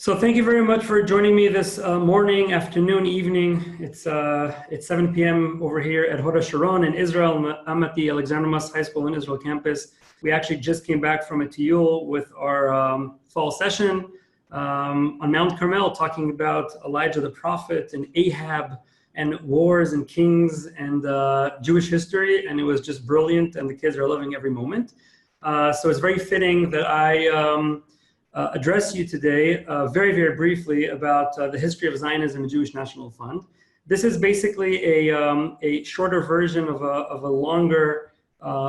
So thank you very much for joining me this morning, afternoon, evening. It's 7 p.m. over here at Hod HaSharon in Israel. I'm at the Alexander Muss High School in Israel campus. We actually just came back from a tiyul with our fall session on Mount Carmel, talking about Elijah the prophet and Ahab and wars and kings and Jewish history. And it was just brilliant, and the kids are loving every moment. So it's very fitting that I address you today very, very briefly about the history of Zionism and Jewish National Fund. This is basically a shorter version of a longer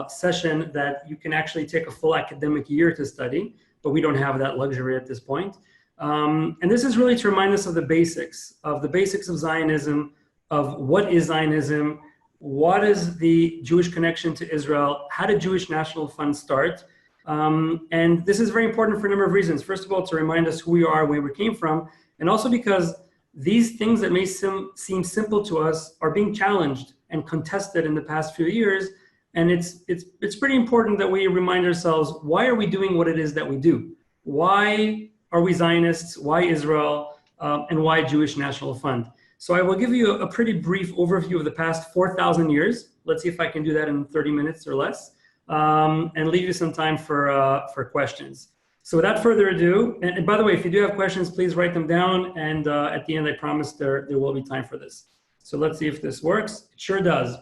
session that you can actually take a full academic year to study, but we don't have that luxury at this point. And this is really to remind us of the basics of Zionism, of what is Zionism, what is the Jewish connection to Israel, how did Jewish National Fund start? And this is very important for a number of reasons. First of all, to remind us who we are, where we came from, and also because these things that may seem simple to us are being challenged and contested in the past few years. And it's pretty important that we remind ourselves, why are we doing what it is that we do? Why are we Zionists? Why Israel? And why Jewish National Fund? So I will give you a pretty brief overview of the past 4,000 years. Let's see if I can do that in 30 minutes or less. And leave you some time for questions. So without further ado, and by the way, if you do have questions, please write them down. And at the end, I promise there will be time for this. So let's see if this works. It sure does.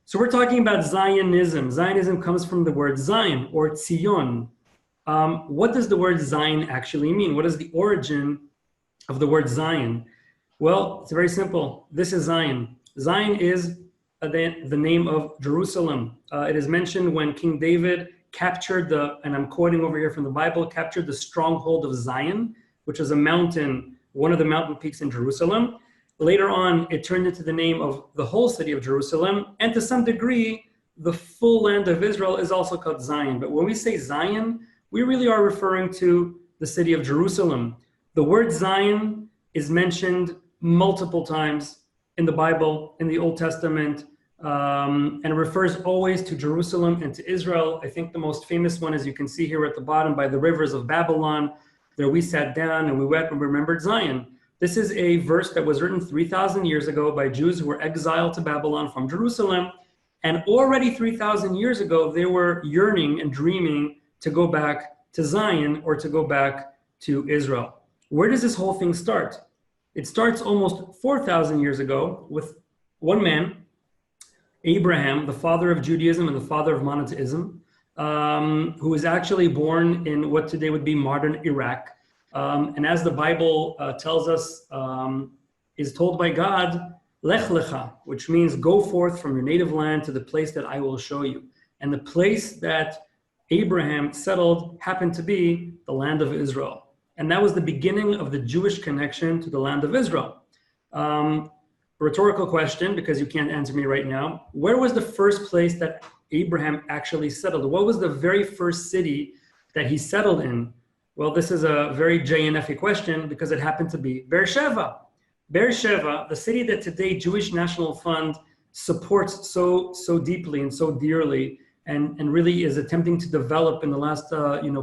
So we're talking about Zionism. Zionism comes from the word Zion or Tzion. What does the word Zion actually mean? What is the origin of the word Zion? Well, it's very simple. This is Zion. Zion is the name of Jerusalem. It is mentioned when King David captured and I'm quoting over here from the Bible, captured the stronghold of Zion, which is a mountain, one of the mountain peaks in Jerusalem. Later on, it turned into the name of the whole city of Jerusalem. And to some degree, the full land of Israel is also called Zion. But when we say Zion, we really are referring to the city of Jerusalem. The word Zion is mentioned multiple times in the Bible, in the Old Testament, and it refers always to Jerusalem and to Israel. I think the most famous one, as you can see here at the bottom, by the rivers of Babylon. There we sat down and we wept and we remembered Zion. This is a verse that was written 3,000 years ago by Jews who were exiled to Babylon from Jerusalem. And already 3,000 years ago, they were yearning and dreaming to go back to Zion or to go back to Israel. Where does this whole thing start? It starts almost 4,000 years ago with one man, Abraham, the father of Judaism and the father of monotheism, who was actually born in what today would be modern Iraq. And as the Bible tells us, is told by God, Lech Lecha, which means go forth from your native land to the place that I will show you. And the place that Abraham settled happened to be the land of Israel. And that was the beginning of the Jewish connection to the land of Israel. Rhetorical question, because you can't answer me right now. Where was the first place that Abraham actually settled? What was the very first city that he settled in? Well, this is a very JNF question because it happened to be Beersheva. Beersheva, the city that today Jewish National Fund supports so deeply and so dearly, and really is attempting to develop in the last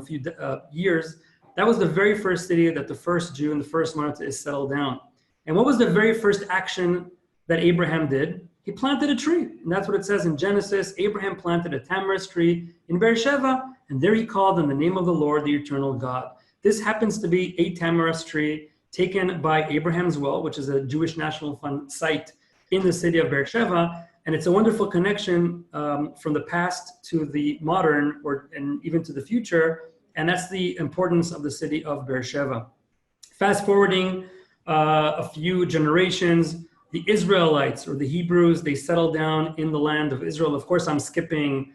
few years. That was the very first city that the first Jew and the first monotheist settled down. And what was the very first action that Abraham did? He planted a tree. And that's what it says in Genesis. Abraham planted a tamarisk tree in Beersheva, and there he called on the name of the Lord, the eternal God. This happens to be a tamarisk tree taken by Abraham's well, which is a Jewish National Fund site in the city of Beersheva. And it's a wonderful connection from the past to the modern, and even to the future. And that's the importance of the city of Beersheva. Fast forwarding a few generations, the Israelites or the Hebrews, they settled down in the land of Israel. Of course, I'm skipping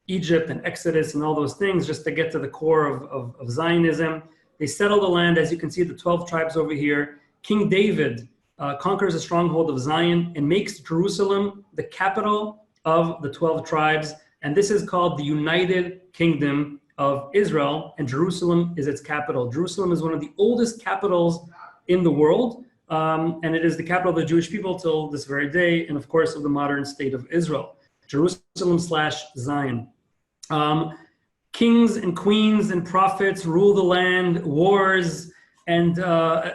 Egypt and Exodus and all those things just to get to the core of Zionism. They settled the land, as you can see, the 12 tribes over here. King David conquers a stronghold of Zion and makes Jerusalem the capital of the 12 tribes. And this is called the United Kingdom of Israel, and Jerusalem is its capital. Jerusalem is one of the oldest capitals in the world, and it is the capital of the Jewish people till this very day, and of course of the modern state of Israel. Jerusalem/Zion. Kings and queens and prophets rule the land, wars, and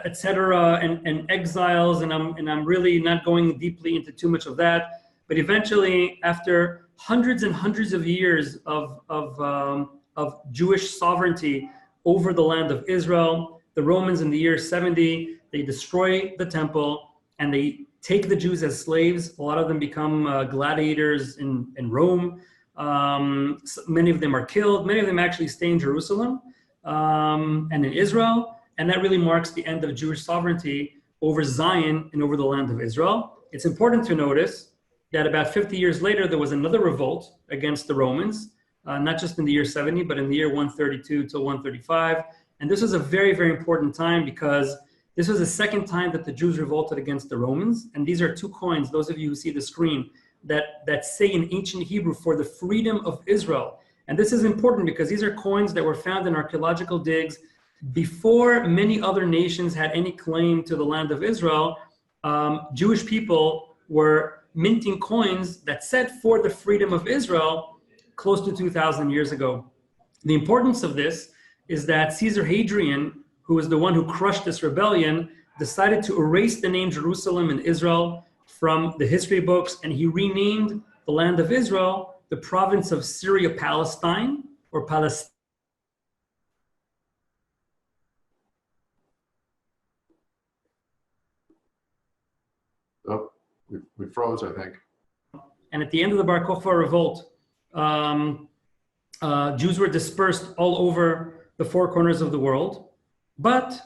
etc. and exiles, and I'm really not going deeply into too much of that. But eventually, after hundreds and hundreds of years of Jewish sovereignty over the land of Israel, the Romans in the year 70, they destroy the temple and they take the Jews as slaves. A lot of them become gladiators in Rome. So many of them are killed. Many of them actually stay in Jerusalem and in Israel. And that really marks the end of Jewish sovereignty over Zion and over the land of Israel. It's important to notice that about 50 years later, there was another revolt against the Romans, not just in the year 70, but in the year 132 till 135. And this was a very, very important time because this was the second time that the Jews revolted against the Romans. And these are two coins, those of you who see the screen, that say in ancient Hebrew, for the freedom of Israel. And this is important because these are coins that were found in archaeological digs before many other nations had any claim to the land of Israel. Jewish people were minting coins that said for the freedom of Israel close to 2,000 years ago. The importance of this is that Caesar Hadrian, who was the one who crushed this rebellion, decided to erase the name Jerusalem and Israel from the history books, and he renamed the land of Israel the province of Syria-Palestine, or Palestine. Oh, we froze, I think. And at the end of the Bar Kokhba revolt, Jews were dispersed all over the four corners of the world, but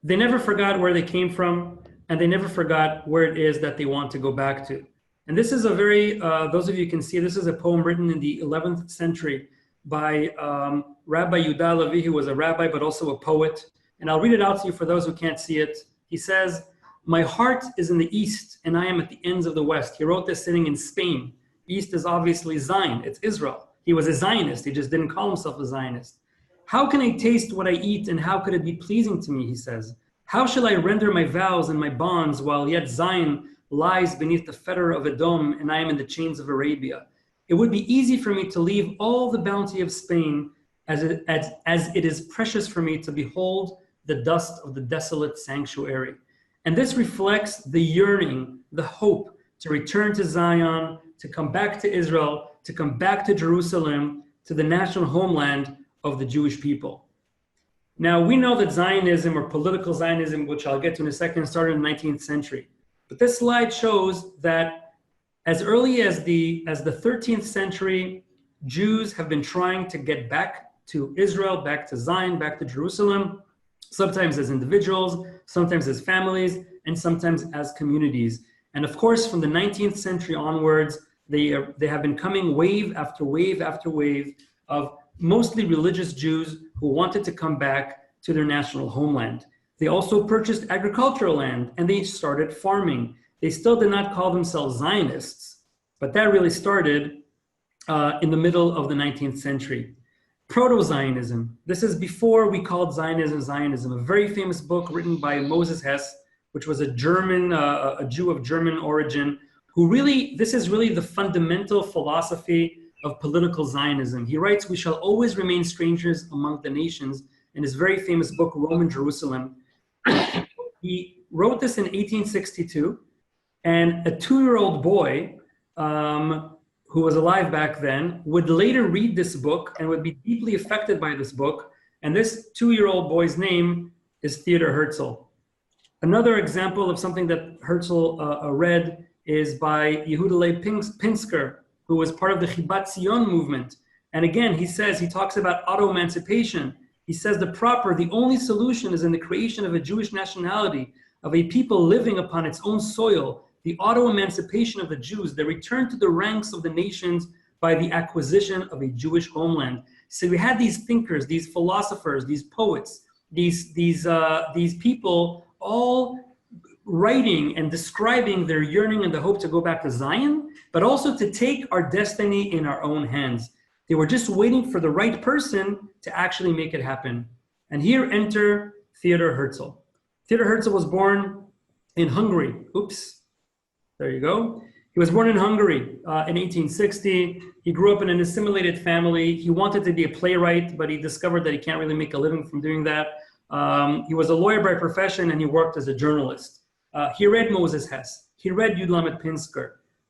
they never forgot where they came from, and they never forgot where it is that they want to go back to. And this is a very, those of you can see, this is a poem written in the 11th century by Rabbi Udallah, who was a rabbi, but also a poet. And I'll read it out to you for those who can't see it. He says, "My heart is in the east, and I am at the ends of the west." He wrote this sitting in Spain. East is obviously Zion, it's Israel. He was a Zionist, he just didn't call himself a Zionist. "How can I taste what I eat, and how could it be pleasing to me?" he says. "How shall I render my vows and my bonds, while yet Zion lies beneath the fetter of Edom, and I am in the chains of Arabia? It would be easy for me to leave all the bounty of Spain, as it is precious for me to behold the dust of the desolate sanctuary." And this reflects the yearning, the hope to return to Zion, to come back to Israel, to come back to Jerusalem, to the national homeland of the Jewish people. Now, we know that Zionism, or political Zionism, which I'll get to in a second, started in the 19th century. But this slide shows that as early as the 13th century, Jews have been trying to get back to Israel, back to Zion, back to Jerusalem, sometimes as individuals, sometimes as families, and sometimes as communities. And of course, from the 19th century onwards, they have been coming wave after wave after wave of mostly religious Jews who wanted to come back to their national homeland. They also purchased agricultural land and they started farming. They still did not call themselves Zionists, but that really started in the middle of the 19th century. ProtoZionism. This is before we called Zionism Zionism, a very famous book written by Moses Hess, which was a German, a Jew of German origin, who really, this is really the fundamental philosophy of political Zionism. He writes, "We shall always remain strangers among the nations," in his very famous book, Rome and Jerusalem. He wrote this in 1862, and a 2-year-old boy who was alive back then would later read this book and would be deeply affected by this book. And this 2-year-old boy's name is Theodor Herzl. Another example of something that Herzl read is by Yehuda Leib Pinsker, who was part of the Chibat Zion movement. And again, he talks about auto-emancipation. He says the only solution is in the creation of a Jewish nationality, of a people living upon its own soil, the auto-emancipation of the Jews, the return to the ranks of the nations by the acquisition of a Jewish homeland. So we had these thinkers, these philosophers, these poets, these people all writing and describing their yearning and the hope to go back to Zion, but also to take our destiny in our own hands. They were just waiting for the right person to actually make it happen. And here enter Theodor Herzl. Theodor Herzl was born in Hungary. Oops, there you go. He was born in Hungary in 1860. He grew up in an assimilated family. He wanted to be a playwright, but he discovered that he can't really make a living from doing that. He was a lawyer by profession, and he worked as a journalist. He read Moses Hess. He read Yud Lamed Pinsker.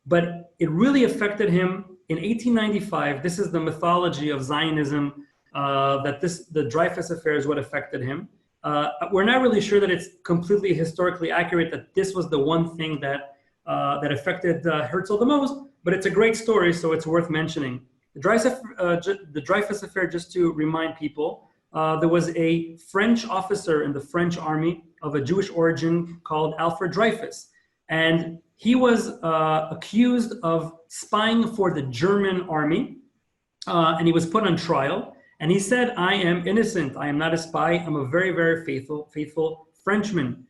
But it really affected him in 1895. This is the mythology of Zionism, that the Dreyfus Affair is what affected him. We're not really sure that it's completely historically accurate that this was the one thing that affected Herzl the most, but it's a great story, so it's worth mentioning. The Dreyfus Affair, just to remind people, there was a French officer in the French army of a Jewish origin called Alfred Dreyfus. And he was accused of spying for the German army, and he was put on trial. And he said, I am innocent. I am not a spy. I'm a very, very faithful Frenchman.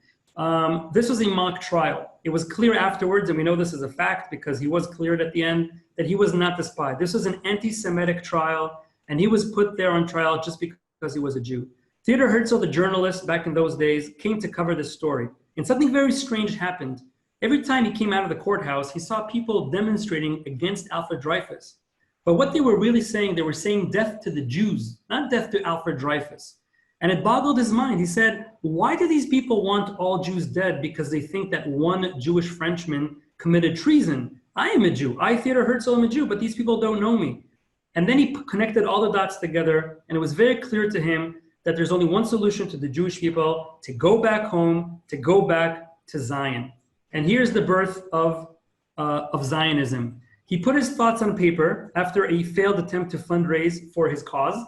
This was a mock trial. It was clear afterwards, and we know this is a fact because he was cleared at the end, that he was not the spy. This was an anti-Semitic trial, and he was put there on trial just because he was a Jew. Theodor Herzl, the journalist back in those days, came to cover this story. And something very strange happened. Every time he came out of the courthouse, he saw people demonstrating against Alfred Dreyfus. But what they were really saying, they were saying death to the Jews, not death to Alfred Dreyfus. And it boggled his mind. He said, why do these people want all Jews dead? Because they think that one Jewish Frenchman committed treason. I am a Jew. I, Theodor Herzl, am a Jew, but these people don't know me. And then he connected all the dots together, and it was very clear to him that there's only one solution to the Jewish people: to go back home, to go back to Zion. And here's the birth of Zionism. He put his thoughts on paper after a failed attempt to fundraise for his cause.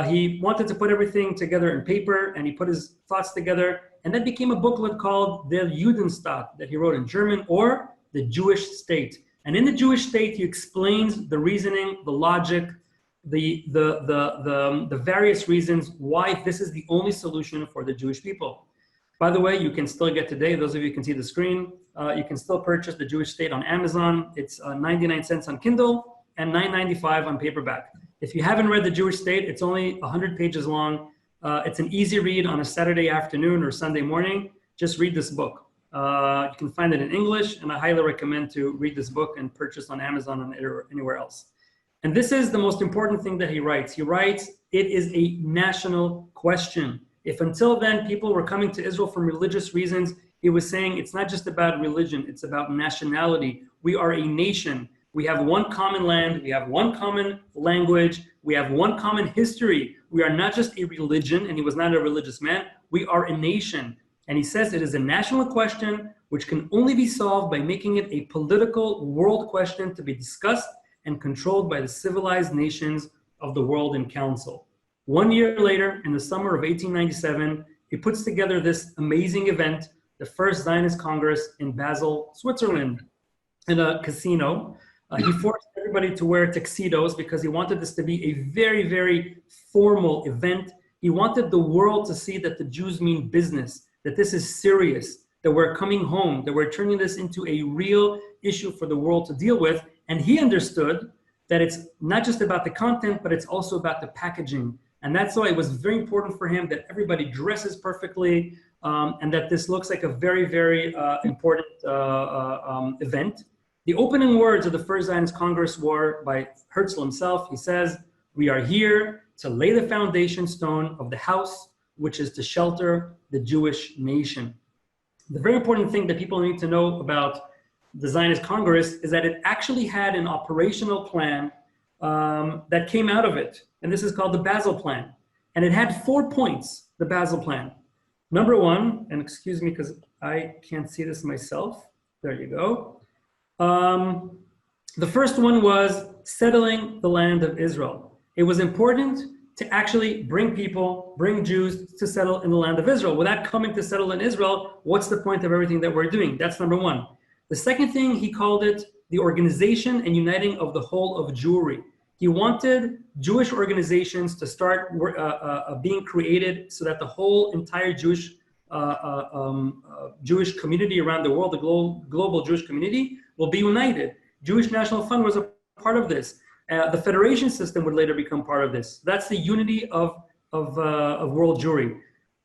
He wanted to put everything together in paper, and he put his thoughts together, and that became a booklet called Der Judenstaat that he wrote in German, or the Jewish State. And in the Jewish State, he explains the reasoning, the logic, the various reasons why this is the only solution for the Jewish people. By the way, you can still get today, those of you who can see the screen, you can still purchase The Jewish State on Amazon. It's 99 cents on Kindle and $9.95 on paperback. If you haven't read The Jewish State, it's only 100 pages long. It's an easy read on a Saturday afternoon or Sunday morning. Just read this book. You can find it in English, and I highly recommend to read this book and purchase on Amazon or anywhere else. And this is the most important thing that he writes. He writes, it is a national question. If until then people were coming to Israel for religious reasons, he was saying it's not just about religion, it's about nationality. We are a nation. We have one common land, we have one common language, we have one common history. We are not just a religion, and he was not a religious man, we are a nation. And he says it is a national question which can only be solved by making it a political world question to be discussed and controlled by the civilized nations of the world in council. 1 year later, in the summer of 1897, he puts together this amazing event, the first Zionist Congress in Basel, Switzerland, in a casino. He forced everybody to wear tuxedos because he wanted this to be a very, very formal event. He wanted the world to see that the Jews mean business, that this is serious, that we're coming home, that we're turning this into a real issue for the world to deal with. And he understood that it's not just about the content, but it's also about the packaging. And that's why it was very important for him that everybody dresses perfectly, and that this looks like a very, very important event. The opening words of the first Zionist Congress were by Herzl himself. He says, we are here to lay the foundation stone of the house, which is to shelter the Jewish nation. The very important thing that people need to know about the Zionist Congress is that it actually had an operational plan that came out of it. And this is called the Basel Plan. And it had 4 points, the Basel Plan. Number one, and excuse me because I can't see this myself. There you go. The first one was settling the land of Israel. It was important to actually bring Jews to settle in the land of Israel. Without coming to settle in Israel, what's the point of everything that we're doing? That's number one. The second thing, he called it the organization and uniting of the whole of Jewry. He wanted Jewish organizations to start being created so that the whole entire Jewish community around the world, the global Jewish community, will be united. Jewish National Fund was a part of this. The federation system would later become part of this. That's the unity of world Jewry.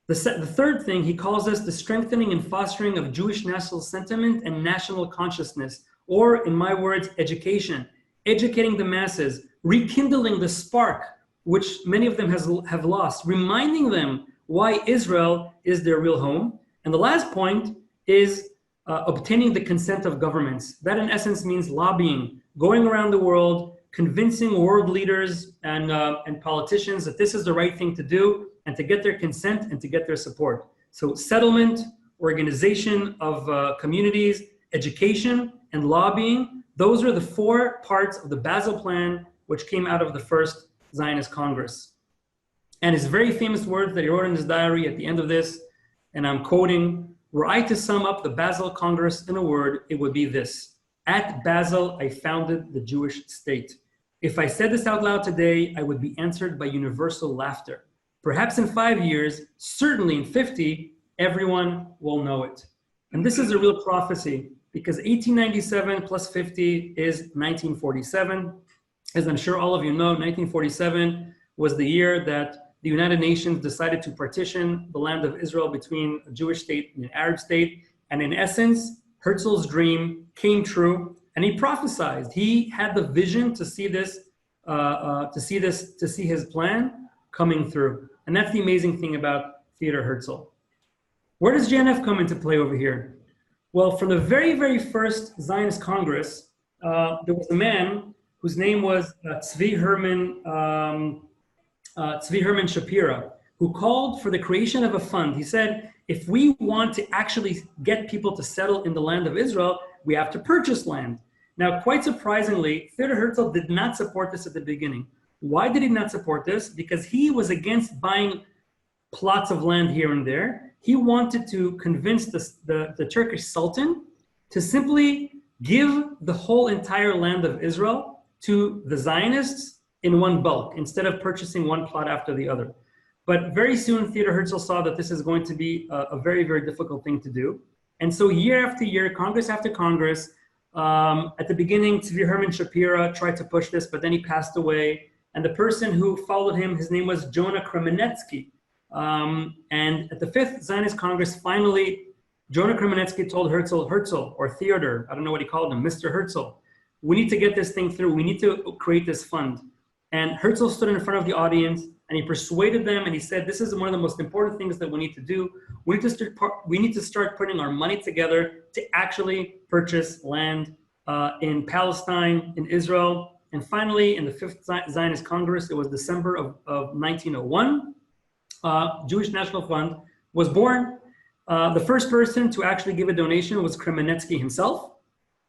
The third thing, he calls this the strengthening and fostering of Jewish national sentiment and national consciousness, or in my words, education, educating the masses, rekindling the spark, which many of them have lost, reminding them why Israel is their real home. And the last point is obtaining the consent of governments. That in essence means lobbying, going around the world, convincing world leaders and politicians that this is the right thing to do and to get their consent and to get their support. So settlement, organization of communities, education, and lobbying, those are the 4 parts of the Basel Plan, which came out of the first Zionist Congress. And his very famous words that he wrote in his diary at the end of this, and I'm quoting, "Were I to sum up the Basel Congress in a word, it would be this: at Basel, I founded the Jewish state. If I said this out loud today, I would be answered by universal laughter. Perhaps in 5 years, certainly in 50, everyone will know it." And this is a real prophecy, because 1897 plus 50 is 1947. As I'm sure all of you know, 1947 was the year that the United Nations decided to partition the land of Israel between a Jewish state and an Arab state. And in essence, Herzl's dream came true, and he prophesied. He had the vision to see this, to see his plan coming through. And that's the amazing thing about Theodor Herzl. Where does JNF come into play over here? Well, from the very, very first Zionist Congress, there was a man whose name was Tzvi Herman Shapira, who called for the creation of a fund. He said, if we want to actually get people to settle in the land of Israel, we have to purchase land. Now, quite surprisingly, Theodor Herzl did not support this at the beginning. Why did he not support this? Because he was against buying plots of land here and there. He wanted to convince the Turkish Sultan to simply give the whole entire land of Israel to the Zionists in one bulk, instead of purchasing one plot after the other. But very soon, Theodor Herzl saw that this is going to be a very, very difficult thing to do. And so year after year, Congress after Congress, at the beginning, Tzvi Herman Shapira tried to push this, but then he passed away. And the person who followed him, his name was Jonah Kremenetsky. And at the 5th Zionist Congress, finally, Jonah Kremenetsky told Herzl, or Theodor, I don't know what he called him, Mr. Herzl, we need to get this thing through. We need to create this fund. And Herzl stood in front of the audience and he persuaded them, and he said, this is one of the most important things that we need to do. We need to start putting our money together to actually purchase land in Palestine, in Israel. And finally, in the 5th Zionist Congress, it was December of 1901, Jewish National Fund was born. The first person to actually give a donation was Kremenetsky himself.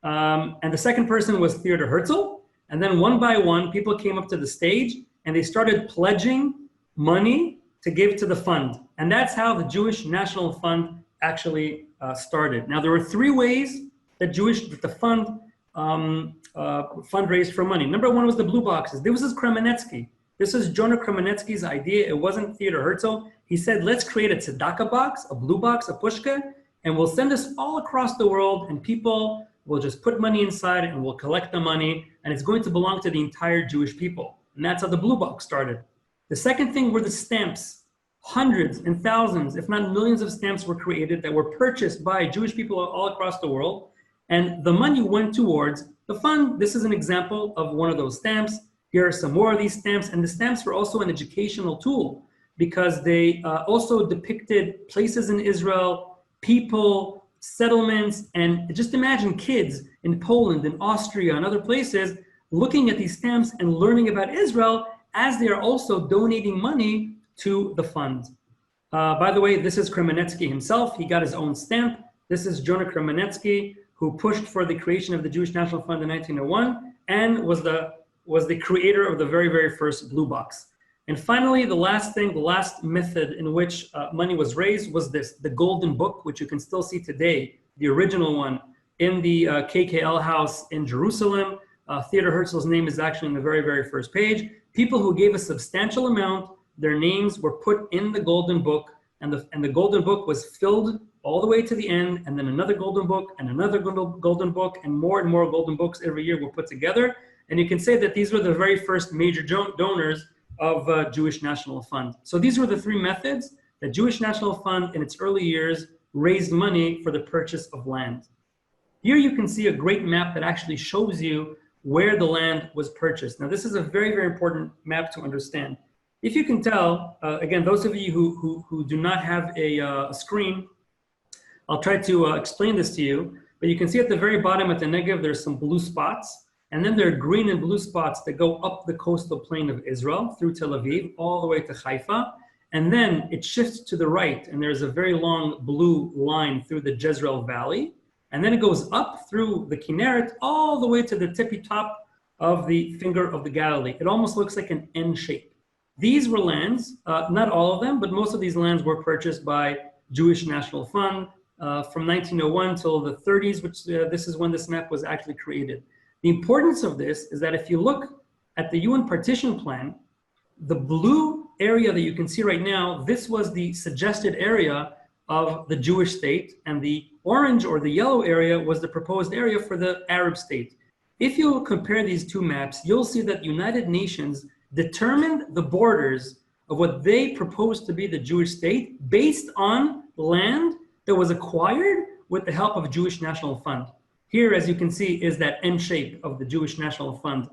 And the second person was Theodor Herzl. And then one by one, people came up to the stage and they started pledging money to give to the fund. And that's how the Jewish National Fund actually started. Now, there were 3 ways that the fund fundraised for money. Number 1 was the blue boxes. This was Kremenetsky. This is Jonah Kremenetsky's idea. It wasn't Theodor Herzl. He said, let's create a tzedakah box, a blue box, a pushka, and we'll send this all across the world, and people will just put money inside and we'll collect the money, and it's going to belong to the entire Jewish people. And that's how the blue box started. The second thing were the stamps. Hundreds and thousands, if not millions of stamps were created that were purchased by Jewish people all across the world. And the money went towards the fund. This is an example of one of those stamps. Here are some more of these stamps. And the stamps were also an educational tool because they also depicted places in Israel, people, settlements, and just imagine kids in Poland and Austria and other places looking at these stamps and learning about Israel as they are also donating money to the fund. By the way, this is Kremenetsky himself. He got his own stamp. This is Jonah Kremenetsky, who pushed for the creation of the Jewish National Fund in 1901 and was the creator of the very, very first blue box. And finally, the last method in which money was raised was this, the Golden Book, which you can still see today, the original one, in the KKL house in Jerusalem. Theodor Herzl's name is actually in the very, very first page. People who gave a substantial amount, their names were put in the Golden Book, and the Golden Book was filled all the way to the end, and then another Golden Book, and another Golden Book, and more Golden Books every year were put together. And you can say that these were the very first major donors of Jewish National Fund. So these were the 3 methods that Jewish National Fund in its early years raised money for the purchase of land. Here you can see a great map that actually shows you where the land was purchased. Now this is a very, very important map to understand. If you can tell, again, those of you who do not have a screen, I'll try to explain this to you. But you can see at the very bottom at the Negev, there's some blue spots. And then there are green and blue spots that go up the coastal plain of Israel through Tel Aviv, all the way to Haifa. And then it shifts to the right, and there's a very long blue line through the Jezreel Valley. And then it goes up through the Kinneret, all the way to the tippy top of the finger of the Galilee. It almost looks like an N shape. These were lands, not all of them, but most of these lands were purchased by Jewish National Fund from 1901 till the 30s, which this is when this map was actually created. The importance of this is that if you look at the UN Partition Plan, the blue area that you can see right now, this was the suggested area of the Jewish state, and the orange or the yellow area was the proposed area for the Arab state. If you compare these two maps, you'll see that United Nations determined the borders of what they proposed to be the Jewish state based on land that was acquired with the help of Jewish National Fund. Here, as you can see, is that N shape of the Jewish National Fund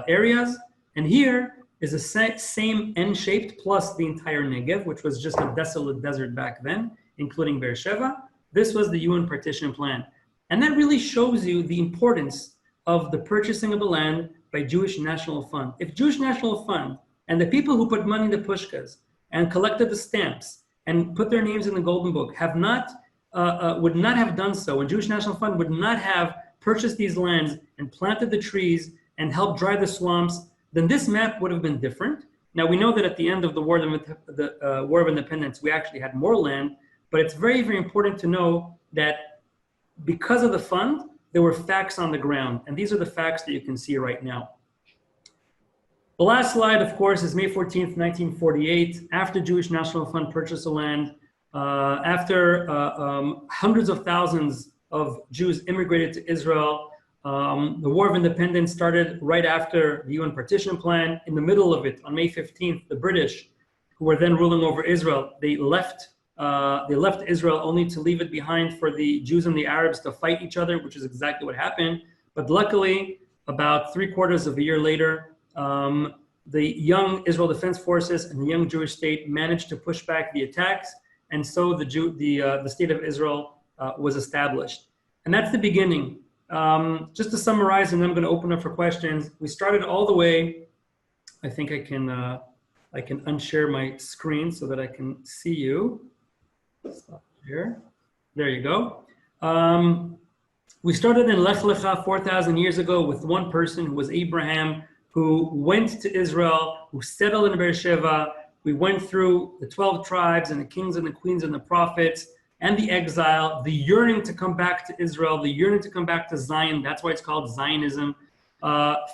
areas. And here is the same N-shaped plus the entire Negev, which was just a desolate desert back then, including Beersheva. This was the UN Partition Plan. And that really shows you the importance of the purchasing of the land by Jewish National Fund. If Jewish National Fund and the people who put money in the pushkas and collected the stamps and put their names in the Golden Book would not have done so, and Jewish National Fund would not have purchased these lands and planted the trees and helped dry the swamps, then this map would have been different. Now we know that at the end of the War of Independence, we actually had more land, but it's very, very important to know that because of the fund, there were facts on the ground, and these are the facts that you can see right now. The last slide, of course, is May 14th, 1948, after Jewish National Fund purchased the land, after hundreds of thousands of Jews immigrated to Israel. The War of Independence started right after the UN Partition Plan. In the middle of it, on May 15th, the British, who were then ruling over Israel, they left Israel only to leave it behind for the Jews and the Arabs to fight each other, which is exactly what happened. But luckily, about 3/4 of a year later, the young Israel Defense Forces and the young Jewish state managed to push back the attacks, and so the state of Israel was established. And that's the beginning. Just to summarize, and then I'm going to open up for questions. We started all the way. I think I can unshare my screen so that I can see you. Stop here. There you go. We started in Lech Lecha 4,000 years ago with one person who was Abraham, who went to Israel, who settled in Beersheva. We went through the 12 tribes and the kings and the queens and the prophets and the exile, the yearning to come back to Israel, the yearning to come back to Zion. That's why it's called Zionism.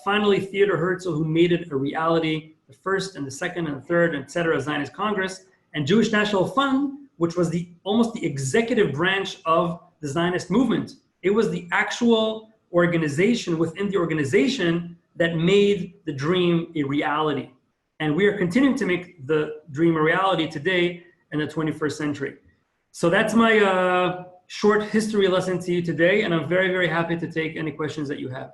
Finally, Theodor Herzl, who made it a reality, the first and the second and the third, etc., Zionist Congress, and Jewish National Fund, which was almost the executive branch of the Zionist movement. It was the actual organization within the organization that made the dream a reality. And we are continuing to make the dream a reality today in the 21st century. So that's my short history lesson to you today, and I'm very, very happy to take any questions that you have.